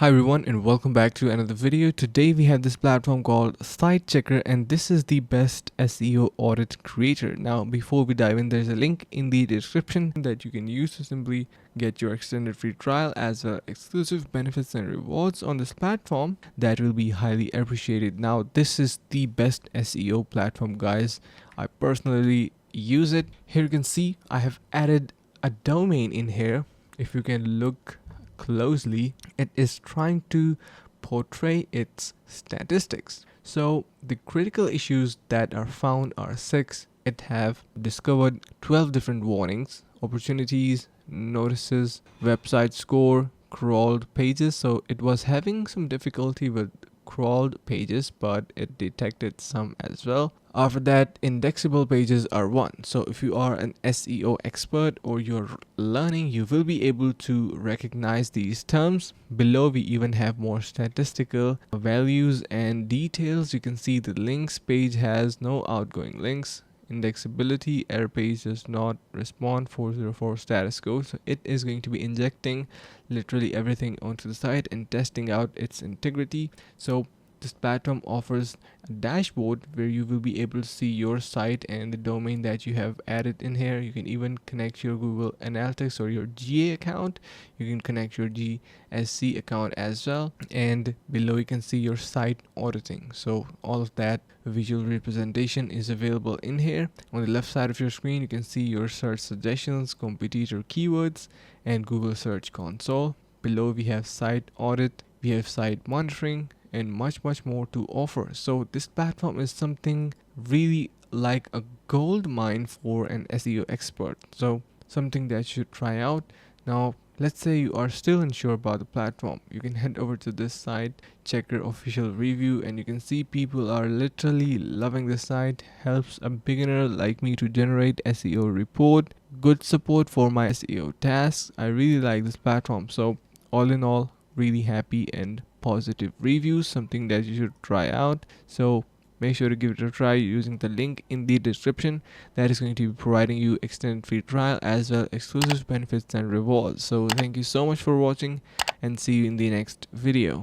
Hi everyone and welcome back to another video. Today we have this platform called Sitechecker and this is the best SEO audit creator. Now before we dive in, there's a link in the description that you can use to simply get your extended free trial as well exclusive benefits and rewards on this platform that will be highly appreciated. Now this is the best SEO platform, guys. I personally use it. Here you can see I have added a domain in here. If you can look closely, it is trying to portray its statistics. So the critical issues that are found are 6. It have discovered 12 different warnings, opportunities, notices, website score, crawled pages. So it was having some difficulty with crawled pages, but it detected some as well. After that, indexable pages are 1. So if you are an SEO expert or you're learning, you will be able to recognize these terms. Below we even have more statistical values and details. You can see the links page has no outgoing links. Indexability, error page does not respond, 404 status code. So it is going to be injecting literally everything onto the site and testing out its integrity. So this platform offers a dashboard where you will be able to see your site and the domain that you have added in here. You can even connect your Google Analytics or your GA account. You can connect your GSC account as well. And below you can see your site auditing. So all of that visual representation is available in here. On the left side of your screen, you can see your search suggestions, competitor keywords, and Google Search Console. Below we have site audit, we have site monitoring, and much more to offer. So this platform is something really like a gold mine for an SEO expert. So something that you should try out. Now let's say you are still unsure about the platform. You can head over to this site, Checker official review, and you can see people are literally loving the site. Helps a beginner like me to generate SEO report. Good support for my SEO tasks. I really like this platform. So all in all, really happy and positive reviews, something that you should try out. So make sure to give it a try using the link in the description. That is going to be providing you extended free trial as well exclusive benefits and rewards. So thank you so much for watching and see you in the next video.